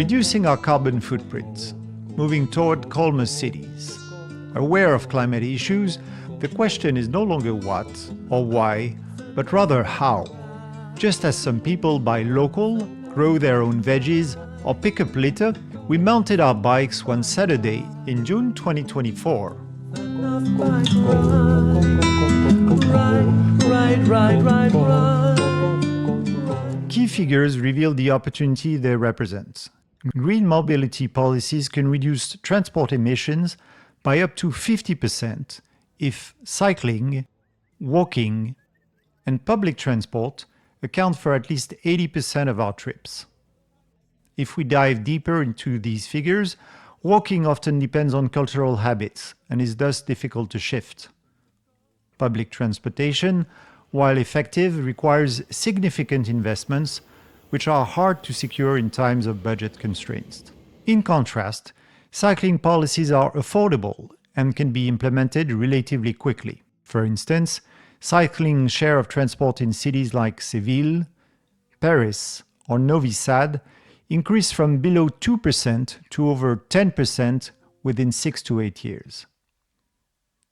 Reducing our carbon footprint, moving toward calmer cities. Aware of climate issues, the question is no longer what or why, but rather how. Just as some people buy local, grow their own veggies, or pick up litter, we mounted our bikes one Saturday in June 2024. Key figures reveal the opportunity they represent. Green mobility policies can reduce transport emissions by up to 50% if cycling, walking, and public transport account for at least 80% of our trips. If we dive deeper into these figures, walking often depends on cultural habits and is thus difficult to shift. Public transportation, while effective, requires significant investments, which are hard to secure in times of budget constraints. In contrast, cycling policies are affordable and can be implemented relatively quickly. For instance, cycling share of transport in cities like Seville, Paris, or Novi Sad increased from below 2% to over 10% within 6 to 8 years.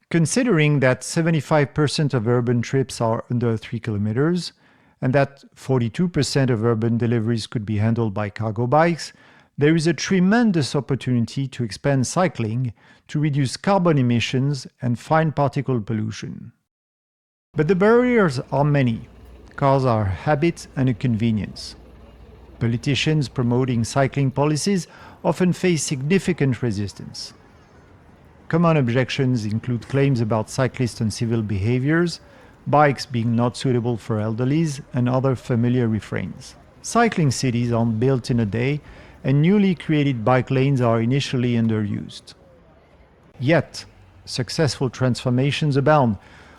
Considering that 75% of urban trips are under 3 kilometers, and that 42% of urban deliveries could be handled by cargo bikes, there is a tremendous opportunity to expand cycling to reduce carbon emissions and fine particle pollution. But the barriers are many. Cars are a habit and a convenience. Politicians promoting cycling policies often face significant resistance. Common objections include claims about cyclist and civil behaviors, bikes being not suitable for elderlies, and other familiar refrains. Cycling cities aren't built in a day, and newly created bike lanes are initially underused. Yet, successful transformations abound,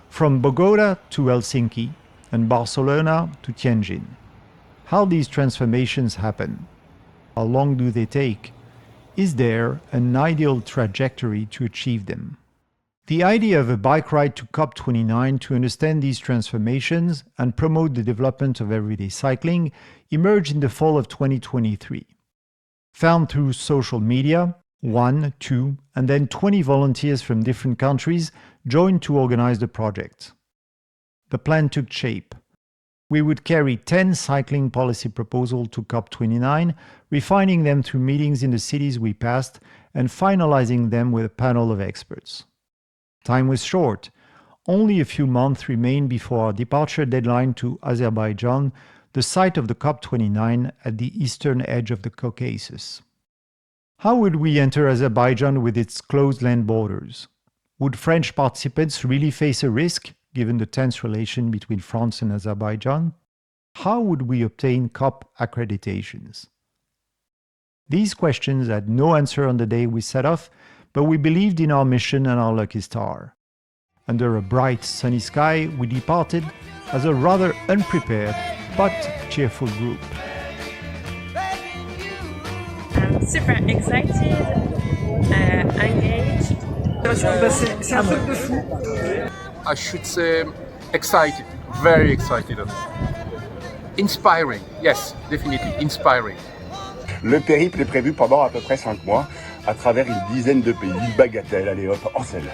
from Bogota to Helsinki and Barcelona to Tianjin. How these transformations happen? How long do they take? Is there an ideal trajectory to achieve them? The idea of a bike ride to COP29 to understand these transformations and promote the development of everyday cycling emerged in the fall of 2023. Found through social media, 1, 2, and then 20 volunteers from different countries joined to organize the project. The plan took shape. We would carry 10 cycling policy proposals to COP29, refining them through meetings in the cities we passed and finalizing them with a panel of experts. Time was short. Only a few months remained before our departure deadline to Azerbaijan, the site of the COP29 at the eastern edge of the Caucasus. How would we enter Azerbaijan with its closed land borders? Would French participants really face a risk, given the tense relation between France and Azerbaijan? How would we obtain COP accreditations? These questions had no answer on the day we set off, but we believed in our mission and our lucky star. Under a bright, sunny sky, we departed as a rather unprepared but cheerful group. I'm super excited, engaged. C'est un truc de fou. I should say excited, very excited. Inspiring, yes, definitely inspiring. Le périple est prévu pendant à peu près 5 mois, à travers une dizaine de pays. Bagatelle, allez hop, en selle.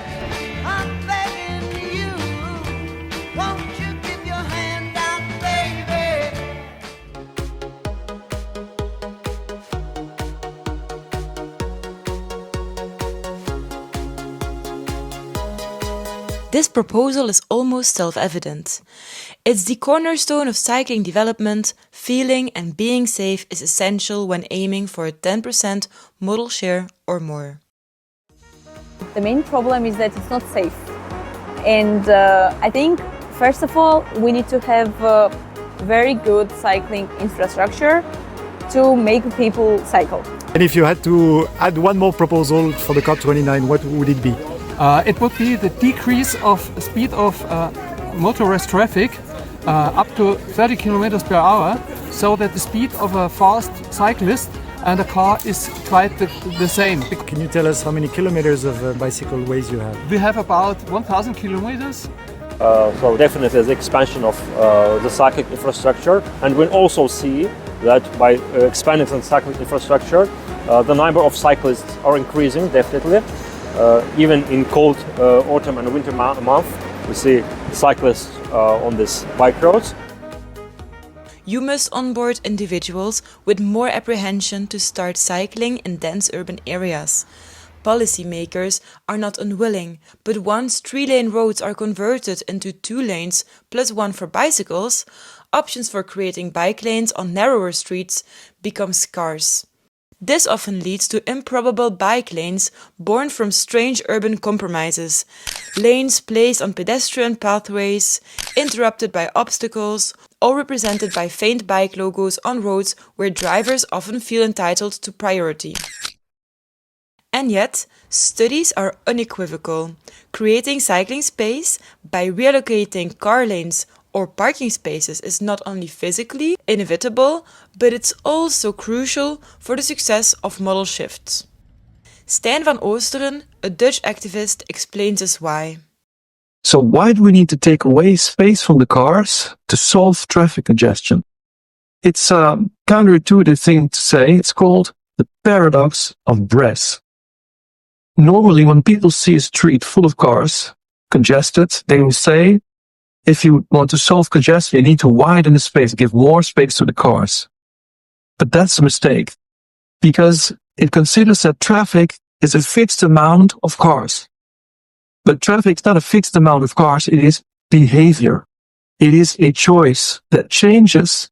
This proposal is almost self-evident. It's the cornerstone of cycling development. Feeling and being safe is essential when aiming for a 10% modal share or more. The main problem is that it's not safe. And I think, first of all, we need to have very good cycling infrastructure to make people cycle. And if you had to add one more proposal for the COP29, what would it be? It would be the decrease of speed of motorized traffic up to 30 kilometers per hour, so that the speed of a fast cyclist and a car is quite the same. Can you tell us how many kilometers of bicycle ways you have? We have about 1,000 kilometers. So definitely the expansion of the cycling infrastructure, and we'll also see that by expanding the cycling infrastructure, the number of cyclists are increasing definitely. Even in cold autumn and winter month, we see cyclists on these bike roads. You must onboard individuals with more apprehension to start cycling in dense urban areas. Policymakers are not unwilling, but once 3-lane roads are converted into 2 lanes plus 1 for bicycles, options for creating bike lanes on narrower streets become scarce. This often leads to improbable bike lanes born from strange urban compromises, lanes placed on pedestrian pathways, interrupted by obstacles, or represented by faint bike logos on roads where drivers often feel entitled to priority. And yet, studies are unequivocal. Creating cycling space by reallocating car lanes or parking spaces is not only physically inevitable, but it's also crucial for the success of modal shifts. Stijn van Oosteren, a Dutch activist, explains us why. So why do we need to take away space from the cars to solve traffic congestion? It's a counterintuitive thing to say. It's called the paradox of Bress. Normally, when people see a street full of cars, congested, they will say, if you want to solve congestion, you need to widen the space, give more space to the cars. But that's a mistake, because it considers that traffic is a fixed amount of cars. But traffic is not a fixed amount of cars, it is behavior. It is a choice that changes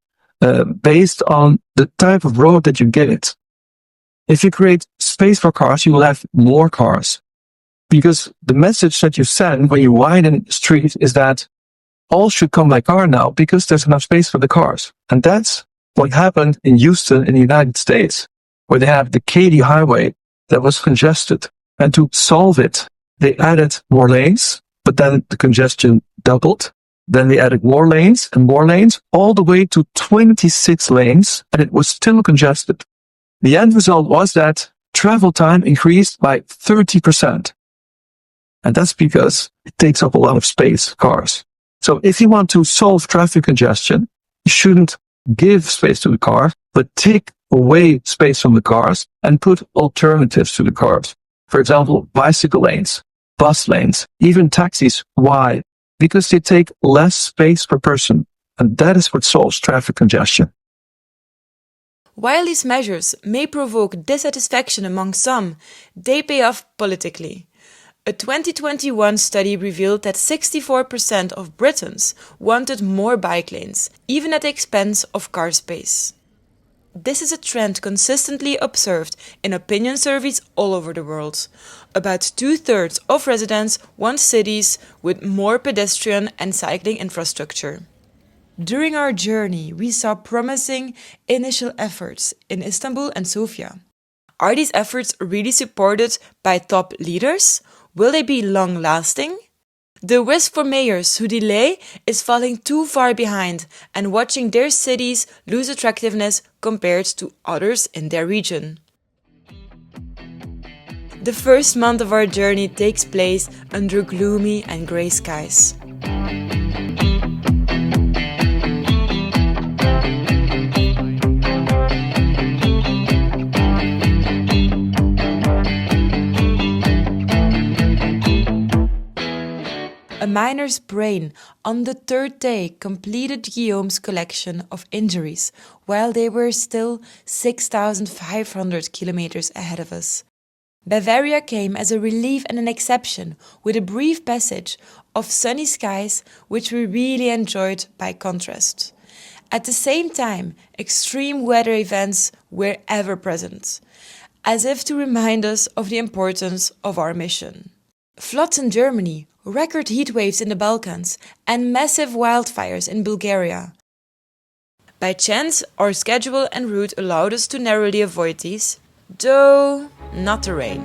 based on the type of road that you get it. If you create space for cars, you will have more cars. Because the message that you send when you widen the street is that all should come by car now because there's enough space for the cars. And that's what happened in Houston in the United States, where they have the Katy Highway that was congested. And to solve it, they added more lanes, but then the congestion doubled. Then they added more lanes, all the way to 26 lanes, and it was still congested. The end result was that travel time increased by 30%. And that's because it takes up a lot of space, cars. So if you want to solve traffic congestion, you shouldn't give space to the car, but take away space from the cars and put alternatives to the cars. For example, bicycle lanes, bus lanes, even taxis. Why? Because they take less space per person. And that is what solves traffic congestion. While these measures may provoke dissatisfaction among some, they pay off politically. A 2021 study revealed that 64% of Britons wanted more bike lanes, even at the expense of car space. This is a trend consistently observed in opinion surveys all over the world. About 2/3 of residents want cities with more pedestrian and cycling infrastructure. During our journey, we saw promising initial efforts in Istanbul and Sofia. Are these efforts really supported by top leaders? Will they be long-lasting? The risk for mayors who delay is falling too far behind and watching their cities lose attractiveness compared to others in their region. The first month of our journey takes place under gloomy and grey skies. A miner's brain on the 3rd day completed Guillaume's collection of injuries while they were still 6,500 kilometers ahead of us. Bavaria came as a relief and an exception, with a brief passage of sunny skies which we really enjoyed by contrast. At the same time, extreme weather events were ever present, as if to remind us of the importance of our mission. Floods in Germany, record heat waves in the Balkans, and massive wildfires in Bulgaria. By chance, our schedule and route allowed us to narrowly avoid these, though not the rain.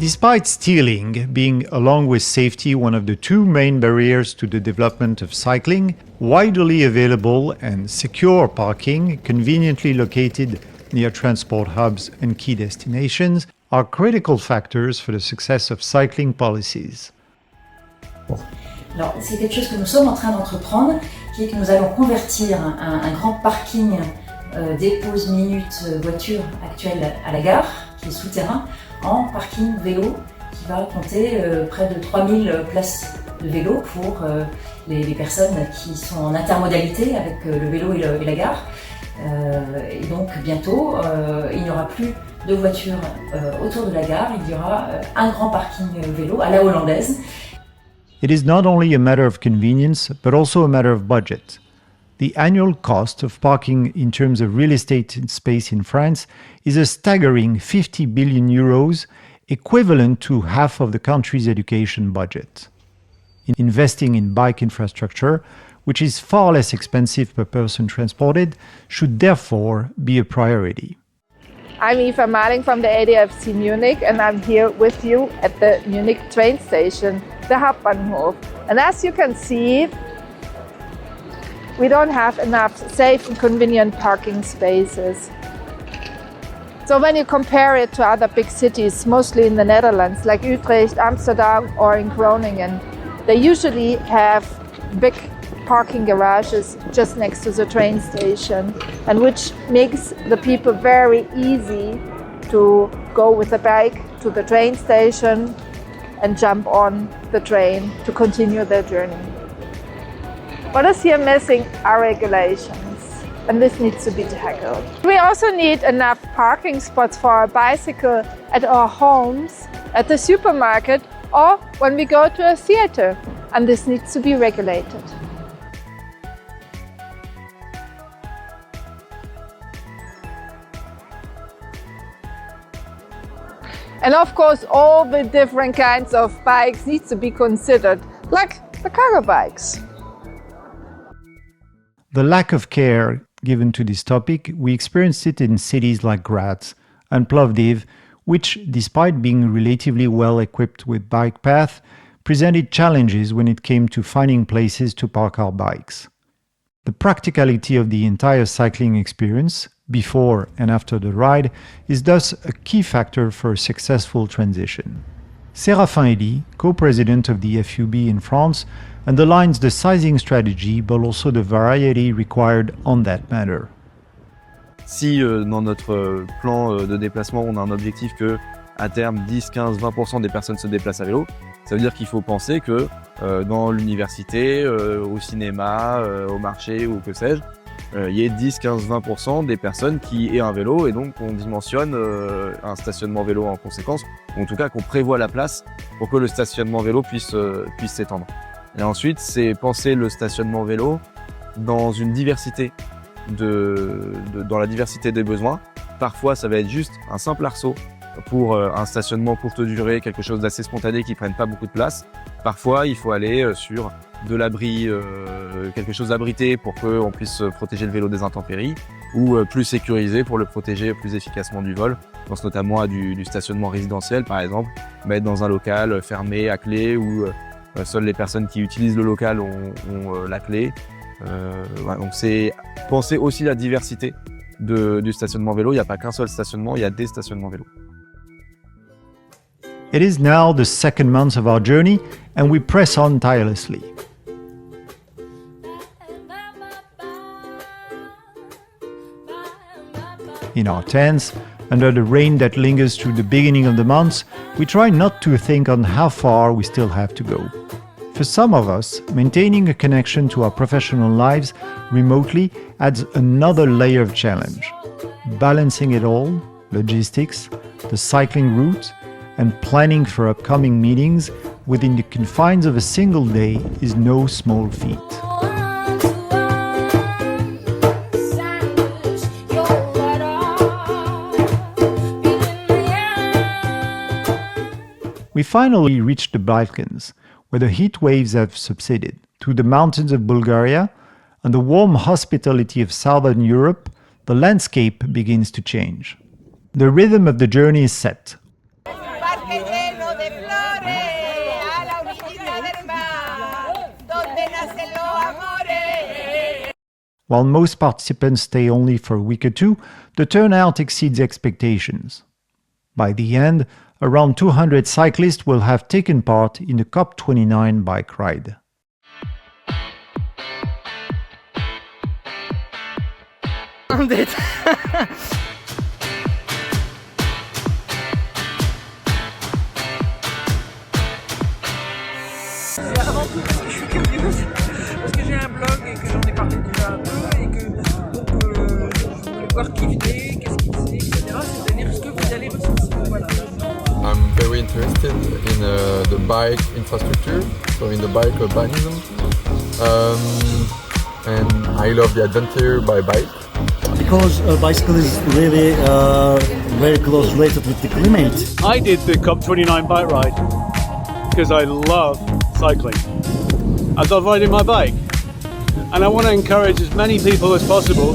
Despite stealing being, along with safety, one of the two main barriers to the development of cycling, widely available and secure parking, conveniently located near transport hubs and key destinations, are critical factors for the success of cycling policies. Alors, c'est quelque chose que nous sommes en train d'entreprendre, qui est que nous allons convertir un grand parking dépose minutes voitures actuel à la gare, qui est souterrain, en parking vélo qui va compter près de 3000 places de vélo pour les personnes qui sont en intermodalité avec le vélo et la gare. Et donc bientôt, il n'y aura plus de voitures autour de la gare, il y aura un grand parking vélo à la hollandaise. It is not only a matter of convenience, but also a matter of budget. The annual cost of parking in terms of real estate space in France is a staggering 50 billion euros, equivalent to half of the country's education budget. Investing in bike infrastructure, which is far less expensive per person transported, should therefore be a priority. I'm Eva Maling from the ADFC Munich, and I'm here with you at the Munich train station, the Hauptbahnhof. And as you can see, we don't have enough safe and convenient parking spaces. So when you compare it to other big cities, mostly in the Netherlands, like Utrecht, Amsterdam, or in Groningen, they usually have big parking garages just next to the train station, and which makes the people very easy to go with a bike to the train station and jump on the train to continue their journey. What is here missing are regulations, and this needs to be tackled. We also need enough parking spots for our bicycle at our homes, at the supermarket, or when we go to a theater, and this needs to be regulated. And of course, all the different kinds of bikes need to be considered, like the cargo bikes. The lack of care given to this topic, we experienced it in cities like Graz and Plovdiv, which, despite being relatively well equipped with bike paths, presented challenges when it came to finding places to park our bikes. The practicality of the entire cycling experience, before and after the ride, is thus a key factor for a successful transition. Séraphin Elie, co-president of the FUB in France, underlines the sizing strategy but also the variety required on that matter. Si dans notre plan de déplacement, on a un objectif que à terme 10, 15, 20% des personnes se déplacent à vélo, ça veut dire qu'il faut penser que dans l'université, au cinéma, au marché ou que sais-je, il y ait 10, 15, 20% des personnes qui aient un vélo, et donc on dimensionne un stationnement vélo en conséquence, ou en tout cas qu'on prévoit la place pour que le stationnement vélo puisse s'étendre. Et ensuite, c'est penser le stationnement vélo dans une diversité, dans la diversité des besoins. Parfois, ça va être juste un simple arceau pour un stationnement courte durée, quelque chose d'assez spontané qui ne prenne pas beaucoup de place. Parfois, il faut aller sur de l'abri, quelque chose d'abrité pour qu'on puisse protéger le vélo des intempéries, ou plus sécurisé pour le protéger plus efficacement du vol. Je pense notamment à du stationnement résidentiel, par exemple, mettre dans un local fermé à clé où seules les personnes qui utilisent le local ont la clé. Voilà, donc c'est penser aussi la diversité du stationnement vélo. Il n'y a pas qu'un seul stationnement, il y a des stationnements vélo. It is now the second month of our journey, and we press on tirelessly. In our tents, under the rain that lingers through the beginning of the month, we try not to think on how far we still have to go. For some of us, maintaining a connection to our professional lives remotely adds another layer of challenge. Balancing it all, logistics, the cycling route, and planning for upcoming meetings within the confines of a single day is no small feat. We finally reached the Balkans, where the heat waves have subsided, to the mountains of Bulgaria and the warm hospitality of southern Europe. The landscape begins to change. The rhythm of the journey is set. While most participants stay only for a week or two, the turnout exceeds expectations. By the end, around 200 cyclists will have taken part in the COP29 bike ride. C'est avant tout parce que je suis curieuse, parce que j'ai un blog et que j'en ai parlé déjà un peu et que donc je voulais voir qui venait, qu'est-ce qu'il faisait, etc. C'est-à-dire ce que vous allez ressentir. Voilà. I'm very interested in the bike infrastructure, so in the bike urbanism, and I love the adventure by bike. Because bicycle is really very close related with the climate. I did the COP29 bike ride because I love cycling. I love riding my bike, and I want to encourage as many people as possible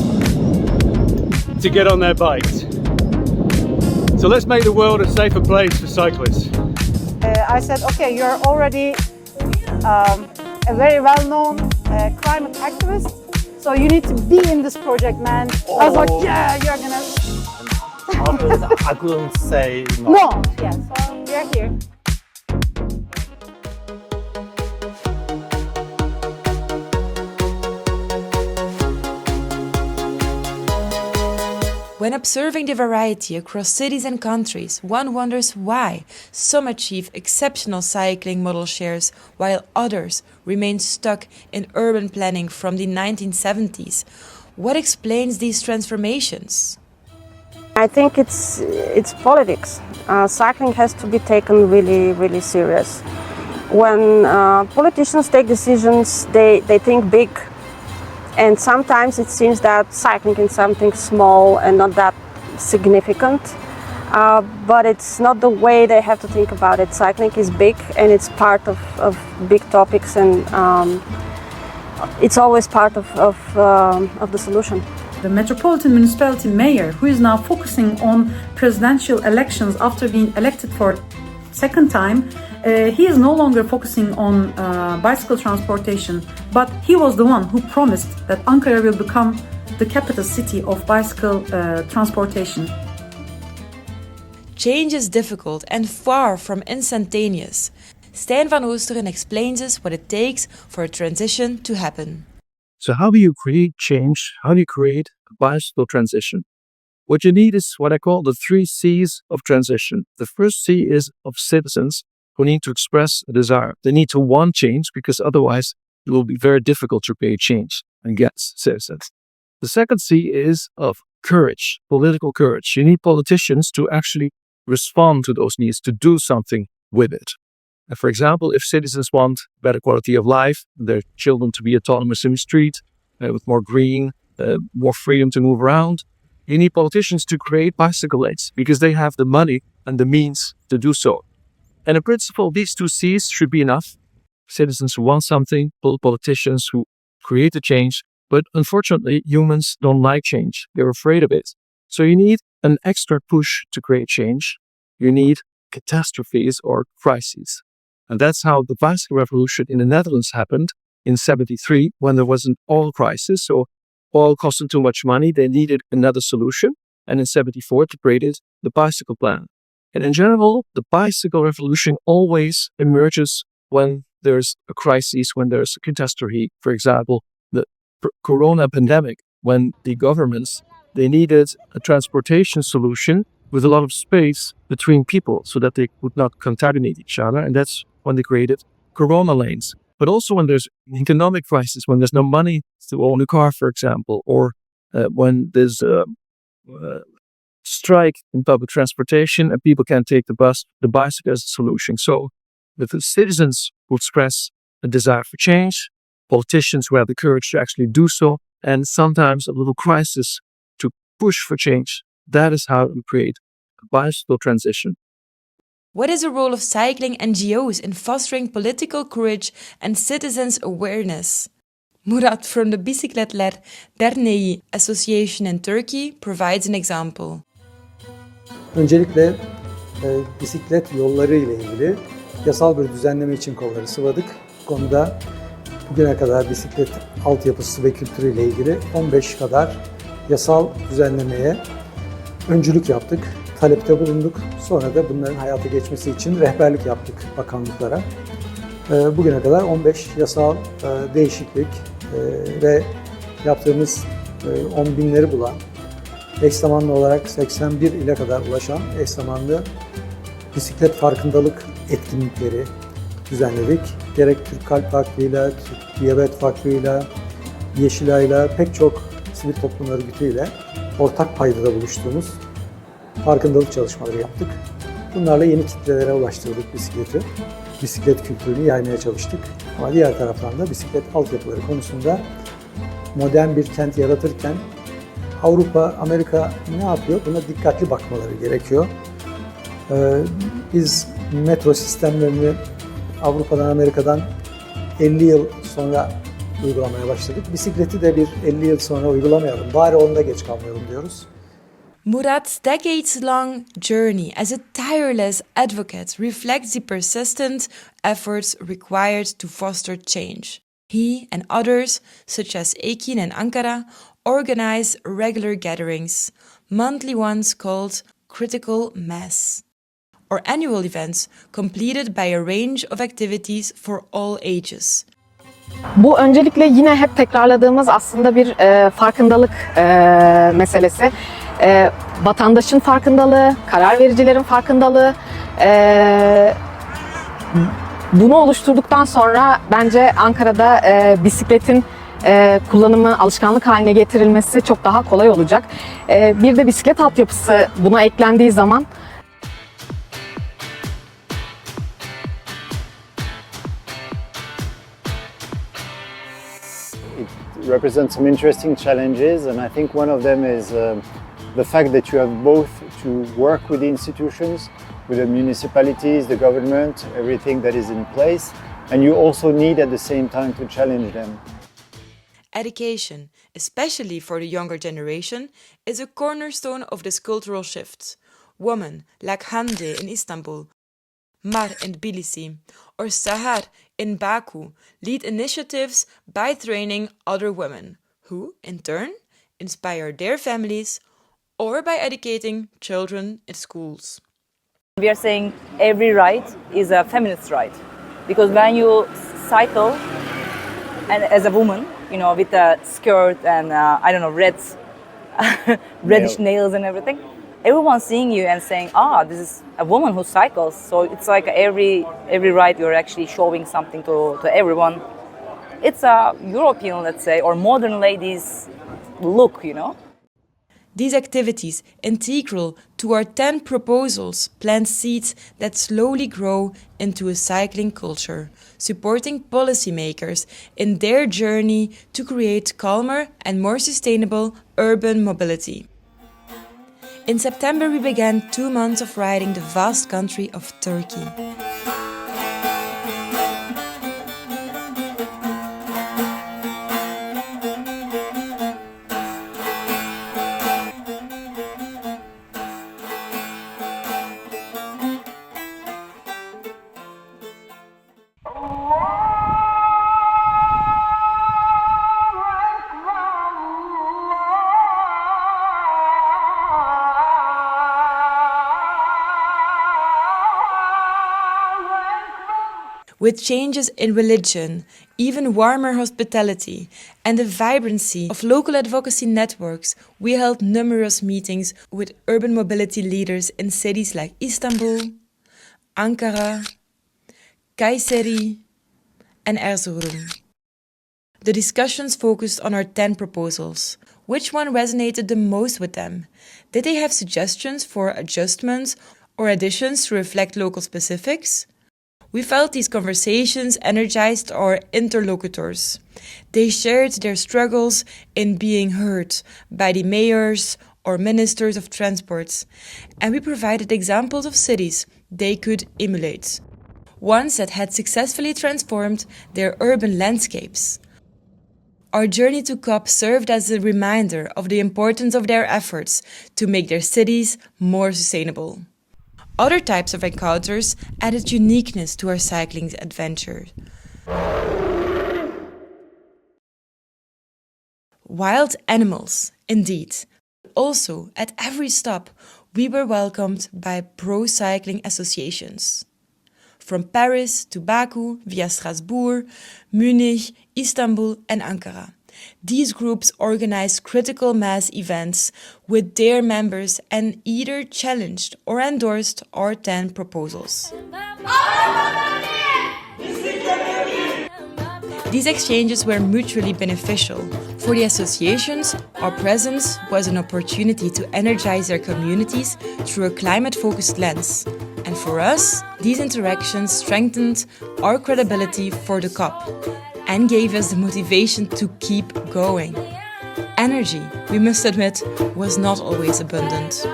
to get on their bikes. So let's make the world a safer place for cyclists. I said, okay, you're already a very well-known climate activist, so you need to be in this project, man. I was like, yeah, you're gonna... I couldn't say no. No, yeah, so you're here. When observing the variety across cities and countries, one wonders why some achieve exceptional cycling model shares while others remain stuck in urban planning from the 1970s. What explains these transformations? I think it's politics. Cycling has to be taken really, really serious. When politicians take decisions, they think big. And sometimes it seems that cycling is something small and not that significant. But it's not the way they have to think about it. Cycling is big and it's part of big topics, and it's always part of the solution. The Metropolitan Municipality Mayor, who is now focusing on presidential elections after being elected for second time, he is no longer focusing on bicycle transportation, but he was the one who promised that Ankara will become the capital city of bicycle transportation. Change is difficult and far from instantaneous. Stijn van Oosteren explains us what it takes for a transition to happen. So how do you create change? How do you create a bicycle transition? What you need is what I call the 3 C's of transition. The first C is of citizens who need to express a desire. They need to want change, because otherwise it will be very difficult to create change against citizens. The second C is of courage, political courage. You need politicians to actually respond to those needs, to do something with it. And for example, if citizens want better quality of life, their children to be autonomous in the street, with more green, more freedom to move around, you need politicians to create bicycle lanes because they have the money and the means to do so. And in principle, these 2 C's should be enough. Citizens who want something, politicians who create the change. But unfortunately, humans don't like change. They're afraid of it. So you need an extra push to create change. You need catastrophes or crises. And that's how the bicycle revolution in the Netherlands happened in 73, when there was an oil crisis. So oil costed too much money. They needed another solution. And in 74, they created the bicycle plan. And in general, the bicycle revolution always emerges when there's a crisis, when there's a catastrophe. For example, the corona pandemic, when the governments, they needed a transportation solution with a lot of space between people so that they would not contaminate each other. And that's when they created corona lanes. But also when there's an economic crisis, when there's no money to own a car, for example, or when there's strike in public transportation and people can't take the bus, the bicycle is a solution. So if the citizens who express a desire for change, politicians who have the courage to actually do so, and sometimes a little crisis to push for change, that is how we create a bicycle transition. What is the role of cycling NGOs in fostering political courage and citizens' awareness? Murat from the Bisikletler Derneği Association in Turkey provides an example. Öncelikle bisiklet yolları ile ilgili yasal bir düzenleme için kolları sıvadık. Bu konuda bugüne kadar bisiklet altyapısı ve kültürüyle ilgili 15 kadar yasal düzenlemeye öncülük yaptık, talepte bulunduk. Sonra da bunların hayata geçmesi için rehberlik yaptık bakanlıklara. Bugüne kadar 15 yasal değişiklik ve yaptığımız 10 binleri bulan, eş zamanlı olarak 81 ile kadar ulaşan eş zamanlı bisiklet farkındalık etkinlikleri düzenledik. Gerek Türk Kalp Vakfı'yla, Türk Diyabet Vakfı'yla, Yeşilay'la, pek çok sivil toplum örgütüyle ortak paydada buluştuğumuz farkındalık çalışmaları yaptık. Bunlarla yeni kitlelere ulaştırdık bisikleti. Bisiklet kültürünü yaymaya çalıştık. Ama diğer taraftan da bisiklet altyapıları konusunda modern bir kent yaratırken Avrupa, Amerika ne yapıyor? Buna dikkatli bakmaları gerekiyor. Biz metro sistemlerini Avrupa'dan, Amerika'dan 50 yıl sonra uygulamaya başladık. Bisikleti de bir 50 yıl sonra uygulamayalım. Bari onda geç kalmayalım diyoruz. Murat's decades-long journey as a tireless advocate reflects the persistent efforts required to foster change. He and others, such as Ekin and Ankara, organize regular gatherings, monthly ones called critical mass, or annual events completed by a range of activities for all ages. Bu öncelikle yine hep tekrarladığımız aslında bir farkındalık meselesi. Vatandaşın farkındalığı, karar vericilerin farkındalığı. Bunu oluşturduktan sonra bence Ankara'da bisikletin kullanımı alışkanlık haline getirilmesi çok daha kolay olacak. Bir de bisiklet altyapısı buna eklendiği zaman It represents some interesting challenges, and I think one of them is the fact that you have both to work with the institutions, with the municipalities, the government, everything that is in place, and you also need at the same time to challenge them. Education, especially for the younger generation, is a cornerstone of this cultural shift. Women like Hande in Istanbul, Mar in Tbilisi, or Sahar in Baku lead initiatives by training other women, who, in turn, inspire their families, or by educating children in schools. We are saying every right is a feminist right, because when you cycle, and as a woman, you know, with a skirt and I don't know, reddish nails and everything, everyone's seeing you and saying, this is a woman who cycles. So it's like every right you're actually showing something to everyone. It's a European, let's say, or modern ladies look, you know. These activities, integral to our 10 proposals, plant seeds that slowly grow into a cycling culture, supporting policymakers in their journey to create calmer and more sustainable urban mobility. In September, we began 2 months of riding the vast country of Turkey. With changes in religion, even warmer hospitality, and the vibrancy of local advocacy networks, we held numerous meetings with urban mobility leaders in cities like Istanbul, Ankara, Kayseri, and Erzurum. The discussions focused on our 10 proposals. Which one resonated the most with them? Did they have suggestions for adjustments or additions to reflect local specifics? We felt these conversations energized our interlocutors. They shared their struggles in being heard by the mayors or ministers of transport, and we provided examples of cities they could emulate, ones that had successfully transformed their urban landscapes. Our journey to COP served as a reminder of the importance of their efforts to make their cities more sustainable. Other types of encounters added uniqueness to our cycling adventure. Wild animals, indeed. Also, at every stop, we were welcomed by pro-cycling associations. From Paris to Baku, via Strasbourg, Munich, Istanbul and Ankara. These groups organize critical mass events with their members and either challenged or endorsed our 10 proposals. These exchanges were mutually beneficial. For the associations, our presence was an opportunity to energize their communities through a climate-focused lens. And for us, these interactions strengthened our credibility for the COP and gave us the motivation to keep going. Energy, we must admit, was not always abundant.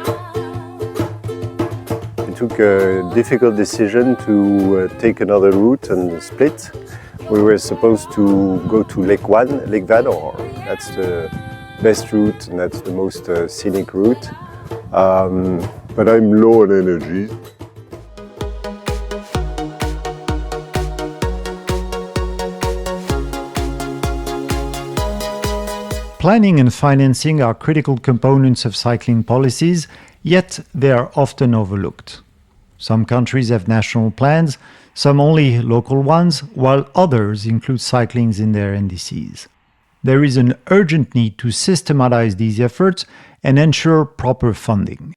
We took a difficult decision to take another route and split. We were supposed to go to Lake Vador. That's the best route and that's the most scenic route. But I'm low on energy. Planning and financing are critical components of cycling policies, yet they are often overlooked. Some countries have national plans, some only local ones, while others include cyclings in their NDCs. There is an urgent need to systematize these efforts and ensure proper funding.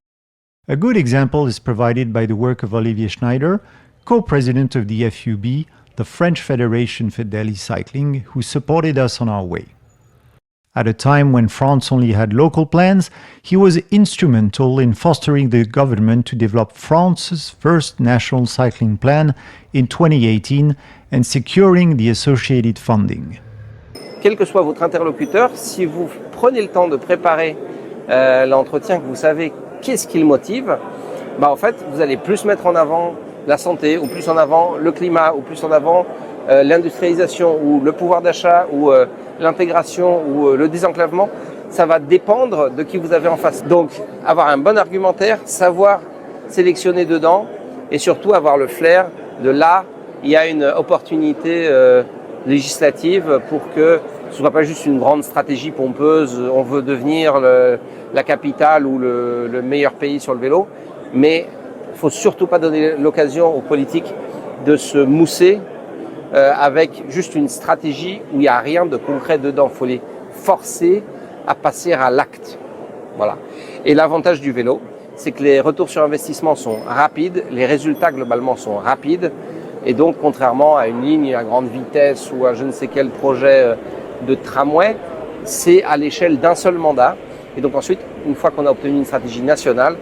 A good example is provided by the work of Olivier Schneider, co-president of the FUB, the French Federation for Daily Cycling, who supported us on our way. At a time when France only had local plans, he was instrumental in fostering the government to develop France's first national cycling plan in 2018 and securing the associated funding. Quel que soit votre interlocuteur, si vous prenez le temps de préparer l'entretien, que vous savez qu'est-ce qui le motive, en fait, vous allez plus mettre en avant la santé, ou plus en avant le climat, ou plus en avant l'industrialisation, ou le pouvoir d'achat, ou l'intégration ou le désenclavement, ça va dépendre de qui vous avez en face. Donc, avoir un bon argumentaire, savoir sélectionner dedans et surtout avoir le flair de là, il y a une opportunité législative pour que ce ne soit pas juste une grande stratégie pompeuse, on veut devenir la capitale ou le meilleur pays sur le vélo, mais il ne faut surtout pas donner l'occasion aux politiques de se mousser avec juste une stratégie où il n'y a rien de concret dedans. Il faut les forcer à passer à l'acte. Voilà. Et l'avantage du vélo, c'est que les retours sur investissement sont rapides, les résultats globalement sont rapides, et donc contrairement à une ligne à grande vitesse ou à je ne sais quel projet de tramway, c'est à l'échelle d'un seul mandat. Et donc ensuite, une fois qu'on a obtenu une stratégie nationale,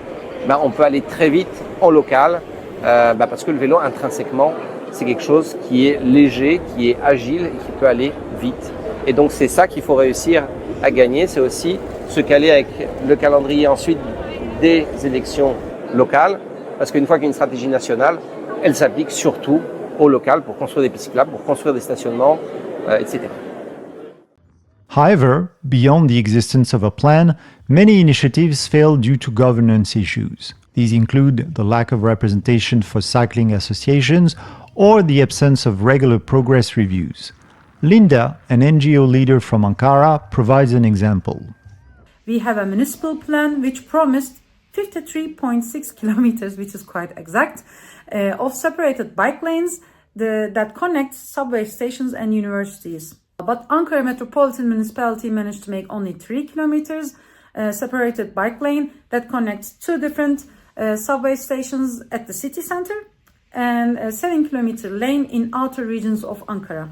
on peut aller très vite en local, parce que le vélo intrinsèquement, c'est quelque chose qui est léger, qui est agile et qui peut aller vite. Et donc c'est ça qu'il faut réussir à gagner, c'est aussi se caler avec le calendrier ensuite des élections locales, parce qu'une fois qu'il y a une stratégie nationale, elle s'applique surtout au local pour construire des pistes cyclables, pour construire des stationnements, etc. However, beyond the existence of a plan, many initiatives fail due to governance issues. These include the lack of representation for cycling associations or the absence of regular progress reviews. Linda, an NGO leader from Ankara, provides an example. We have a municipal plan which promised 53.6 kilometers, which is quite exact, of separated bike lanes that connect subway stations and universities. But Ankara Metropolitan Municipality managed to make only 3 kilometers separated bike lane that connects two different subway stations at the city center and a 7-kilometer lane in outer regions of Ankara.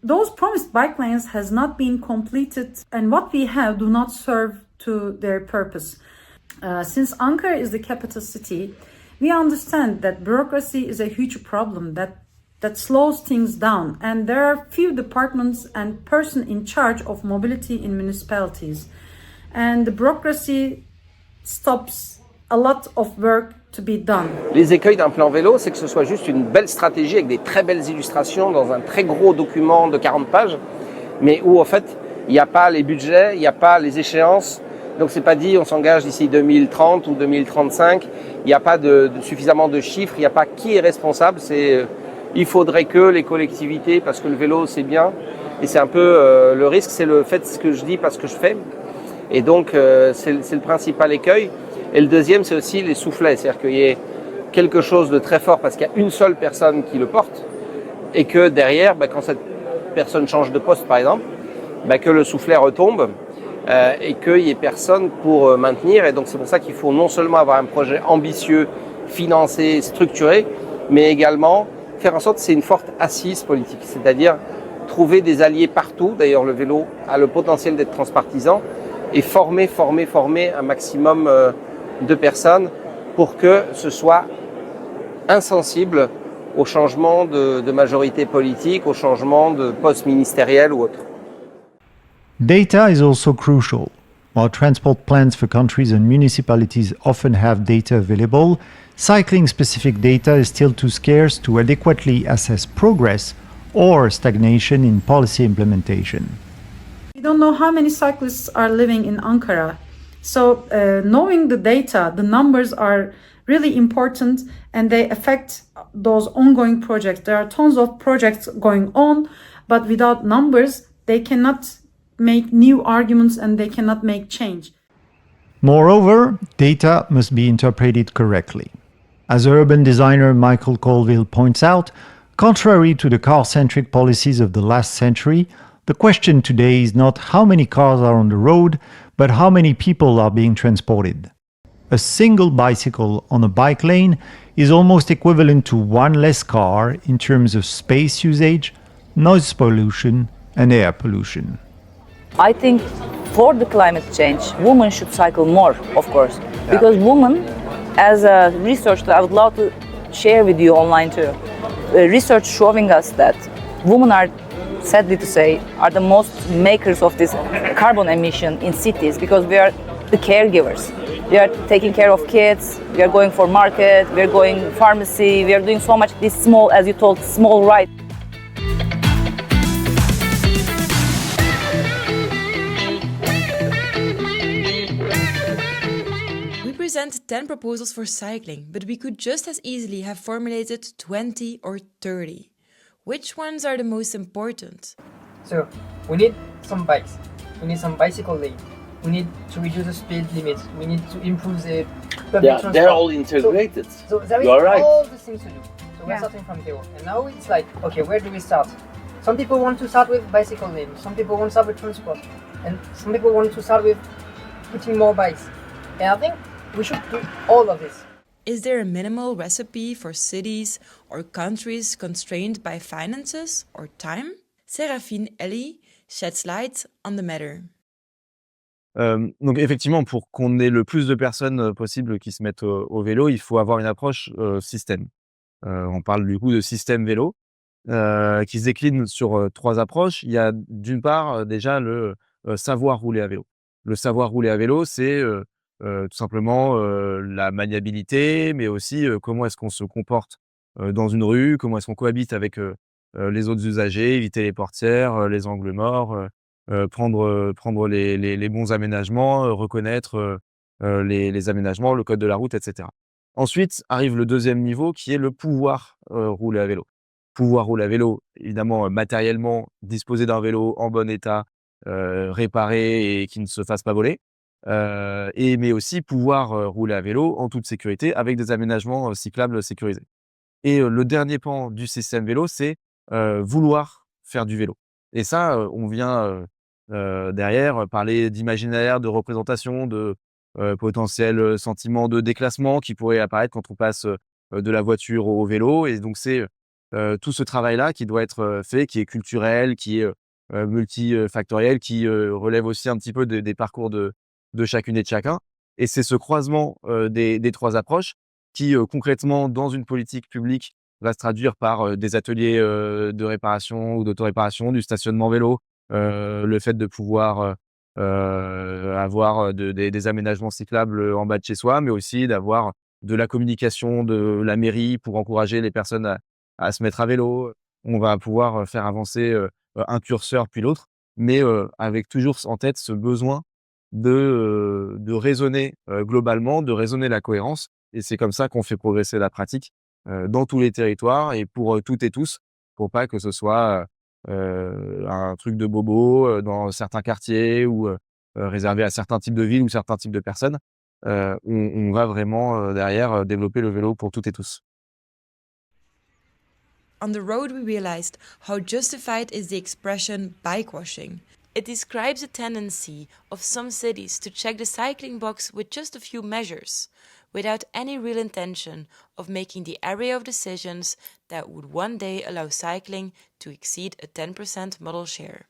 Those promised bike lanes has not been completed, and what we have do not serve to their purpose. Since Ankara is the capital city, we understand that bureaucracy is a huge problem that slows things down, and there are few departments and person in charge of mobility in municipalities. And the bureaucracy stops a lot of work to be done. Les écueils d'un plan vélo, c'est que ce soit juste une belle stratégie avec des très belles illustrations dans un très gros document de 40 pages, mais où en fait, il n'y a pas les budgets, il n'y a pas les échéances. Donc c'est pas dit on s'engage d'ici 2030 ou 2035, il n'y a pas suffisamment de chiffres, il n'y a pas qui est responsable, il faudrait que les collectivités, parce que le vélo c'est bien, Et c'est un peu le risque, c'est le fait ce que je dis, pas ce que je fais. Et donc, c'est le principal écueil. Et le deuxième, c'est aussi les soufflets. C'est-à-dire qu'il y ait quelque chose de très fort parce qu'il y a une seule personne qui le porte. Et que derrière, quand cette personne change de poste, par exemple, que le soufflet retombe et qu'il n'y ait personne pour maintenir. Et donc, c'est pour ça qu'il faut non seulement avoir un projet ambitieux, financé, structuré, mais également faire en sorte que c'est une forte assise politique. C'est-à-dire trouver des alliés partout. D'ailleurs, le vélo a le potentiel d'être transpartisan et former un maximum de personnes pour que ce soit insensible au changement de majorité politique, au changement de poste ministériel ou autre. Data is also crucial. While transport plans for countries and municipalities often have data available, cycling-specific data is still too scarce to adequately assess progress or stagnation in policy implementation. We don't know how many cyclists are living in Ankara. So knowing the data, the numbers are really important and they affect those ongoing projects. There are tons of projects going on, but without numbers, they cannot make new arguments and they cannot make change. Moreover, data must be interpreted correctly. As urban designer Michael Colville points out, contrary to the car-centric policies of the last century, the question today is not how many cars are on the road, but how many people are being transported. A single bicycle on a bike lane is almost equivalent to one less car in terms of space usage, noise pollution, and air pollution. I think for the climate change, women should cycle more, of course, because women, as a research that I would love to share with you online too, research showing us that women are, sadly to say, are the most makers of this carbon emission in cities because we are the caregivers. We are taking care of kids, we are going for market, we are going pharmacy, we are doing so much this small, as you told, small right. We present 10 proposals for cycling, but we could just as easily have formulated 20 or 30. Which ones are the most important? So, we need some bikes, we need some bicycle lane, we need to reduce the speed limit, we need to improve the public transport. They're all integrated. So there is You are right. all the things to do. So we're starting from zero. And now it's like, okay, where do we start? Some people want to start with bicycle lane, some people want to start with transport, and some people want to start with putting more bikes. And I think we should do all of this. Is there a minimal recipe for cities or countries constrained by finances or time? Séraphine Ellie sheds light on the matter. Donc effectivement, pour qu'on ait le plus de personnes possible qui se mettent au vélo, il faut avoir une approche système. On parle du coup de système vélo qui se décline sur 3 approches. Il y a d'une part déjà le savoir rouler à vélo. Le savoir rouler à vélo, c'est tout simplement la maniabilité, mais aussi comment est-ce qu'on se comporte dans une rue, comment est-ce qu'on cohabite avec les autres usagers, éviter les portières, les angles morts, prendre les bons aménagements, reconnaître les aménagements, le code de la route, etc. Ensuite arrive le deuxième niveau qui est le pouvoir rouler à vélo. Pouvoir rouler à vélo, évidemment matériellement, disposer d'un vélo en bon état, réparé et qui ne se fasse pas voler. Mais aussi pouvoir rouler à vélo en toute sécurité avec des aménagements cyclables sécurisés. Et le dernier pan du système vélo, c'est vouloir faire du vélo. Et ça, on vient derrière parler d'imaginaire, de représentation, de potentiels sentiments de déclassement qui pourraient apparaître quand on passe de la voiture au vélo. Et donc c'est tout ce travail-là qui doit être fait, qui est culturel, qui est multifactoriel, qui relève aussi un petit peu des parcours de chacune et de chacun. Et c'est ce croisement des 3 approches qui concrètement dans une politique publique va se traduire par des ateliers de réparation ou d'autoréparation, du stationnement vélo, le fait de pouvoir avoir des aménagements cyclables en bas de chez soi, mais aussi d'avoir de la communication de la mairie pour encourager les personnes à se mettre à vélo. On va pouvoir faire avancer un curseur puis l'autre, mais avec toujours en tête ce besoin de raisonner globalement, de raisonner la cohérence. Et c'est comme ça qu'on fait progresser la pratique dans tous les territoires et pour toutes et tous, pour pas que ce soit un truc de bobo dans certains quartiers ou réservé à certains types de villes ou certains types de personnes. On va vraiment derrière développer le vélo pour toutes et tous. On the road, we realized how justified is the expression bike washing. It describes a tendency of some cities to check the cycling box with just a few measures, without any real intention of making the array of decisions that would one day allow cycling to exceed a 10% modal share.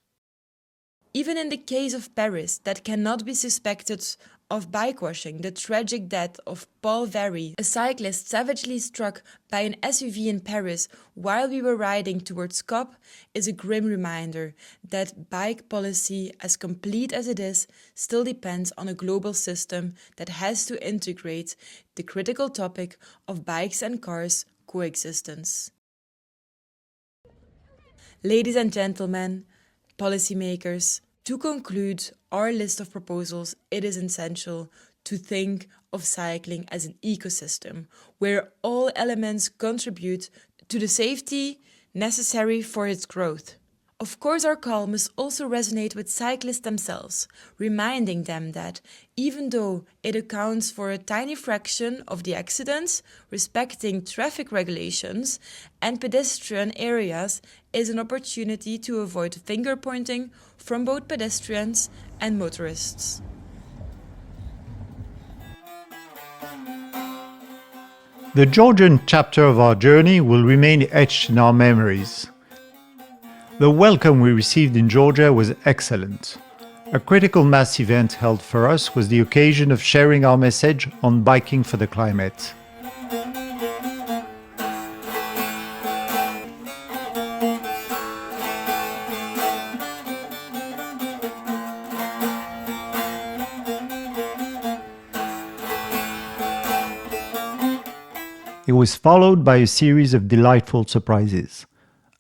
Even in the case of Paris, that cannot be suspected of bike washing, the tragic death of Paul Very, a cyclist savagely struck by an SUV in Paris while we were riding towards COP, is a grim reminder that bike policy, as complete as it is, still depends on a global system that has to integrate the critical topic of bikes and cars coexistence. Ladies and gentlemen, policymakers, to conclude our list of proposals, it is essential to think of cycling as an ecosystem where all elements contribute to the safety necessary for its growth. Of course, our call must also resonate with cyclists themselves, reminding them that even though it accounts for a tiny fraction of the accidents, respecting traffic regulations and pedestrian areas is an opportunity to avoid finger pointing from both pedestrians and motorists. The Georgian chapter of our journey will remain etched in our memories. The welcome we received in Georgia was excellent. A critical mass event held for us was the occasion of sharing our message on biking for the climate. It was followed by a series of delightful surprises.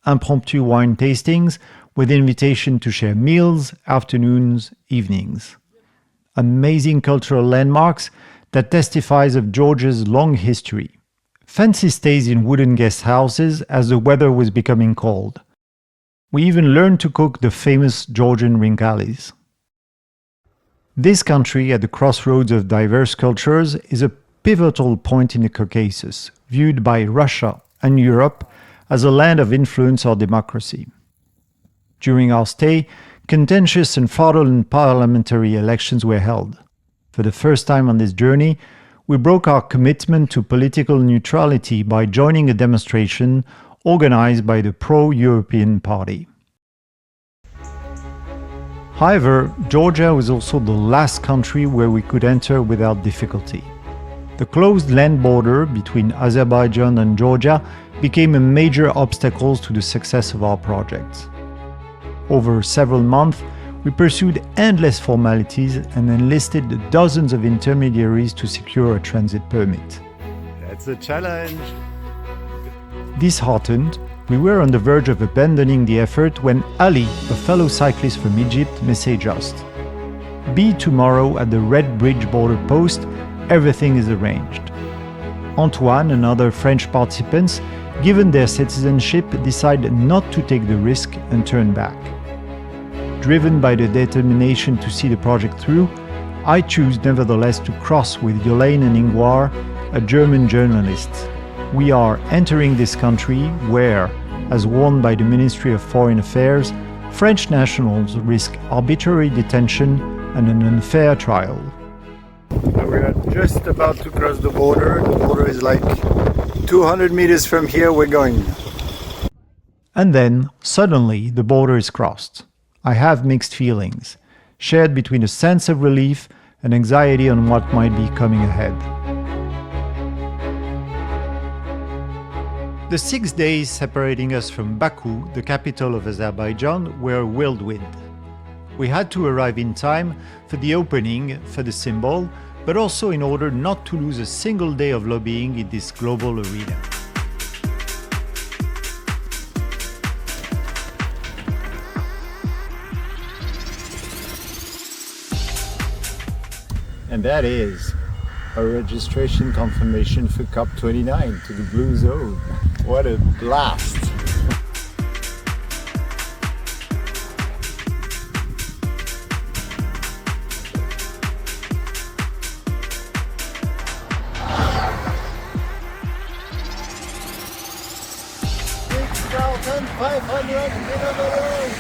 Impromptu wine tastings with invitation to share meals, afternoons, evenings. Amazing cultural landmarks that testifies of Georgia's long history. Fancy stays in wooden guest houses as the weather was becoming cold. We even learned to cook the famous Georgian ringalis. This country at the crossroads of diverse cultures is a pivotal point in the Caucasus, viewed by Russia and Europe as a land of influence or democracy. During our stay, contentious and fraudulent parliamentary elections were held. For the first time on this journey, we broke our commitment to political neutrality by joining a demonstration organized by the pro-European Party. However, Georgia was also the last country where we could enter without difficulty. The closed land border between Azerbaijan and Georgia became a major obstacle to the success of our project. Over several months, we pursued endless formalities and enlisted dozens of intermediaries to secure a transit permit. That's a challenge. Disheartened, we were on the verge of abandoning the effort when Ali, a fellow cyclist from Egypt, messaged us. Be tomorrow at the Red Bridge border post, everything is arranged. Antoine and other French participants, given their citizenship, decided not to take the risk and turn back. Driven by the determination to see the project through, I choose nevertheless to cross with Yolaine and Ingvar, a German journalist. We are entering this country where, as warned by the Ministry of Foreign Affairs, French nationals risk arbitrary detention and an unfair trial. We are just about to cross the border. The border is like 200 meters from here we're going. And then, suddenly, the border is crossed. I have mixed feelings, shared between a sense of relief and anxiety on what might be coming ahead. The 6 days separating us from Baku, the capital of Azerbaijan, were a whirlwind. We had to arrive in time for the opening, for the symbol, but also in order not to lose a single day of lobbying in this global arena. And that is a registration confirmation for COP29 to the Blue Zone. What a blast! 500 kilometers,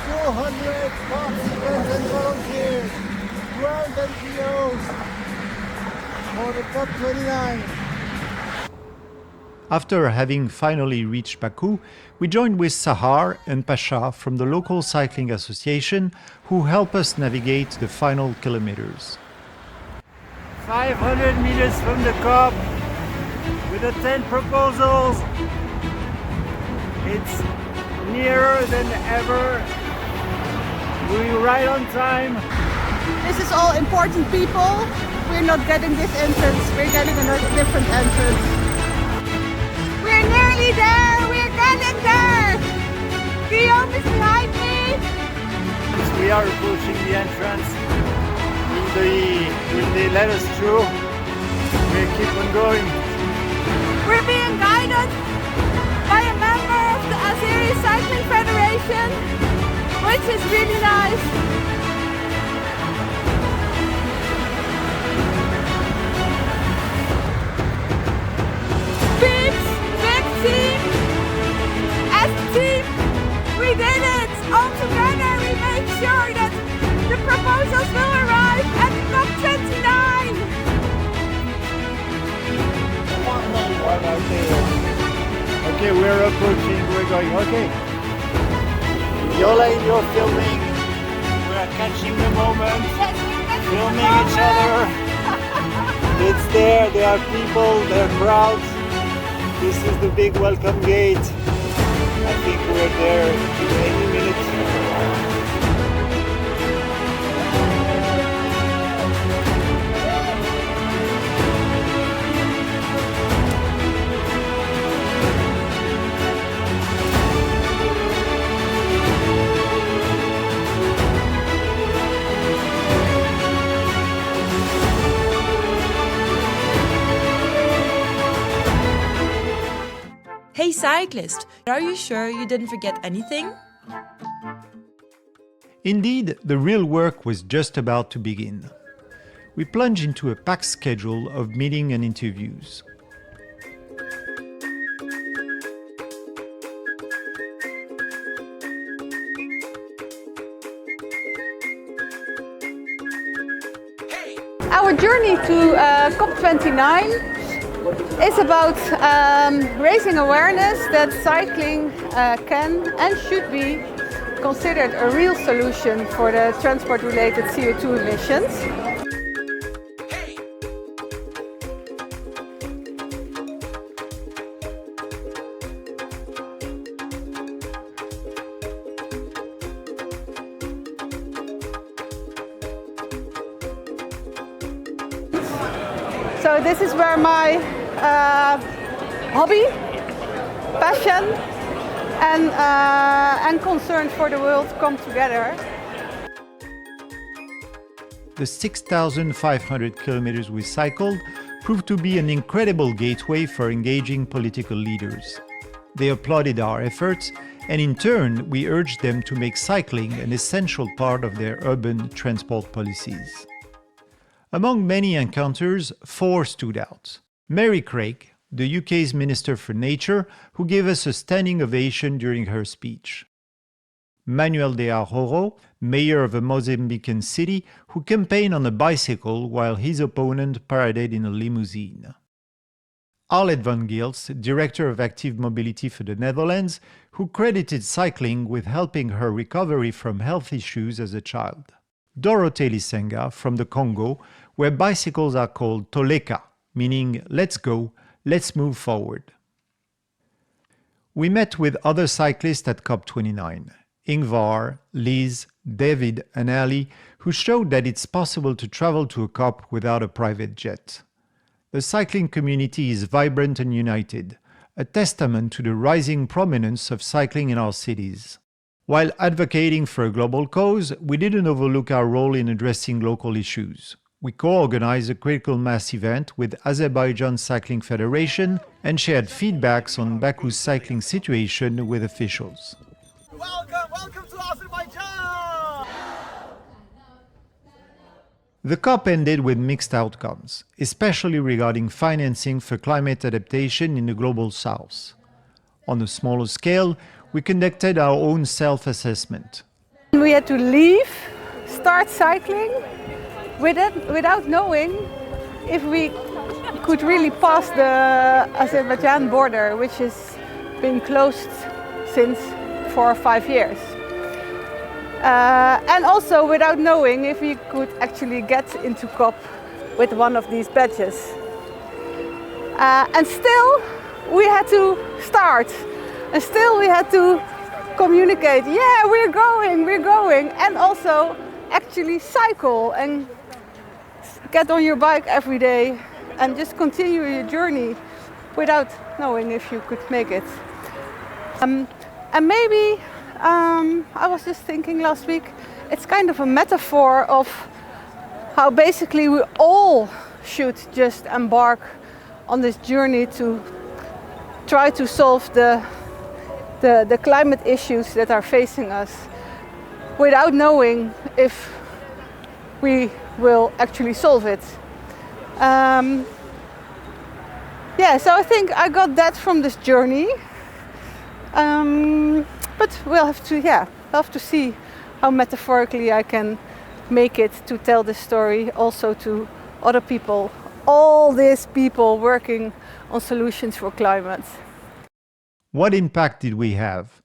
200 participants and volunteers, 12 NGOs for the COP29. After having finally reached Baku, we joined with Sahar and Pasha from the local cycling association who help us navigate the final kilometers. 500 meters from the COP with the 10 proposals. It's nearer than ever. We're right on time. This is all important people. We're not getting this entrance, we're getting another different entrance. We're nearly there! We're getting there! Guillaume is behind me! We are approaching the entrance. Will they let us through? We keep on going. We're being guided by a member of the Azeri Cycling Federation, which is really nice. As a team, we did it! All together we made sure that the proposals will arrive at COP29! Okay, we're approaching, we're going, okay. Yola, you're filming. We're catching the moment. Yes, filming each other. It's there are people, there are crowds. This is the big welcome gate. I think we're there any minute. Hey cyclist, are you sure you didn't forget anything? Indeed, the real work was just about to begin. We plunge into a packed schedule of meetings and interviews. Our journey to COP29 is about raising awareness that cycling can and should be considered a real solution for the transport-related CO2 emissions. So this is where my hobby, passion and concern for the world come together. The 6,500 kilometers we cycled proved to be an incredible gateway for engaging political leaders. They applauded our efforts, and in turn, we urged them to make cycling an essential part of their urban transport policies. Among many encounters, 4 stood out. Mary Craig, the UK's Minister for Nature, who gave us a standing ovation during her speech. Manuel de Arrojo, mayor of a Mozambican city, who campaigned on a bicycle while his opponent paraded in a limousine. Arlette van Gils, director of active mobility for the Netherlands, who credited cycling with helping her recovery from health issues as a child. Dorothée Lisenga from the Congo, where bicycles are called toleka, meaning let's go, let's move forward. We met with other cyclists at COP29, Ingvar, Liz, David and Ali, who showed that it's possible to travel to a COP without a private jet. The cycling community is vibrant and united, a testament to the rising prominence of cycling in our cities. While advocating for a global cause, we didn't overlook our role in addressing local issues. We co-organized a critical mass event with Azerbaijan Cycling Federation and shared feedbacks on Baku's cycling situation with officials. Welcome to Azerbaijan! The COP ended with mixed outcomes, especially regarding financing for climate adaptation in the Global South. On a smaller scale, we conducted our own self-assessment. We had to leave, start cycling, without knowing if we could really pass the Azerbaijan border, which has been closed since 4 or 5 years. And also without knowing if we could actually get into COP with one of these badges. And still we had to start, and still we had to communicate, yeah, we're going, and also actually cycle and get on your bike every day and just continue your journey without knowing if you could make it. And maybe, I was just thinking last week, it's kind of a metaphor of how basically we all should just embark on this journey to try to solve the climate issues that are facing us without knowing if we will actually solve it. Yeah, so I think I got that from this journey. But we'll have to see how metaphorically I can make it to tell this story also to other people, all these people working on solutions for climate. What impact did we have?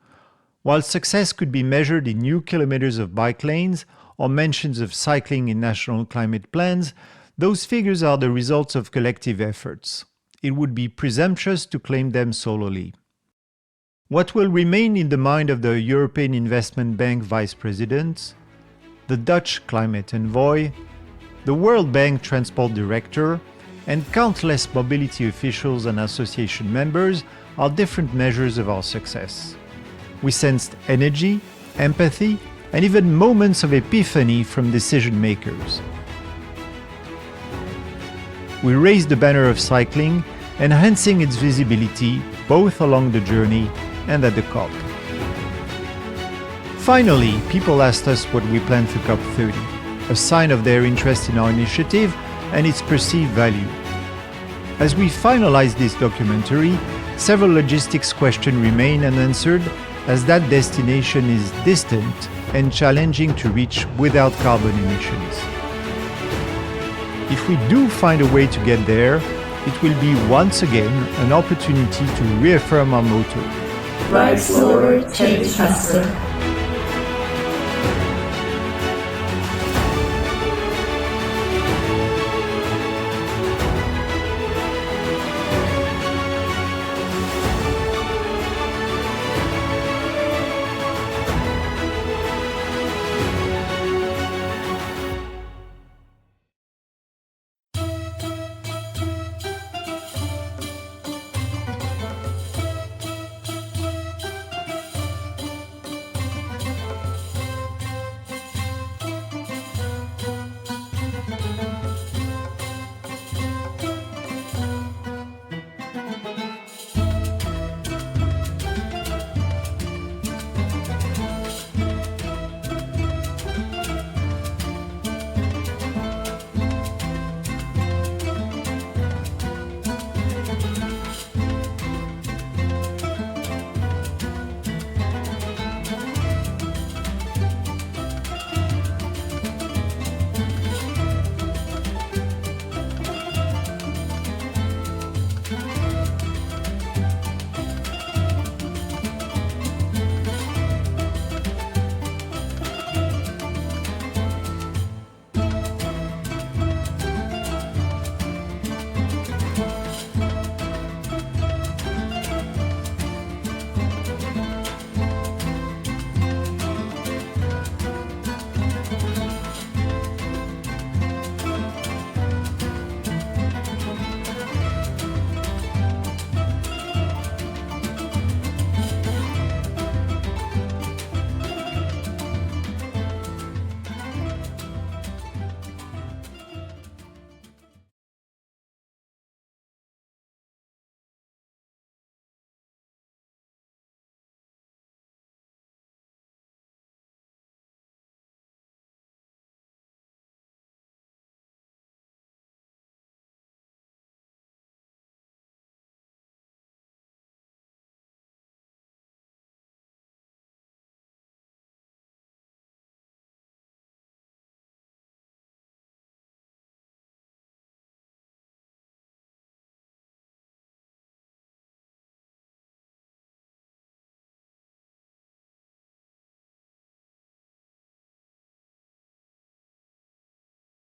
While success could be measured in new kilometers of bike lanes or mentions of cycling in national climate plans, those figures are the results of collective efforts. It would be presumptuous to claim them solely. What will remain in the mind of the European Investment Bank Vice President, the Dutch Climate Envoy, the World Bank Transport Director, and countless mobility officials and association members are different measures of our success. We sensed energy, empathy, and even moments of epiphany from decision makers. We raised the banner of cycling, enhancing its visibility both along the journey and at the COP. Finally, people asked us what we planned for COP30, a sign of their interest in our initiative and its perceived value. As we finalize this documentary, several logistics questions remain unanswered, as that destination is distant and challenging to reach without carbon emissions. If we do find a way to get there, it will be once again an opportunity to reaffirm our motto. Ride slower, change faster.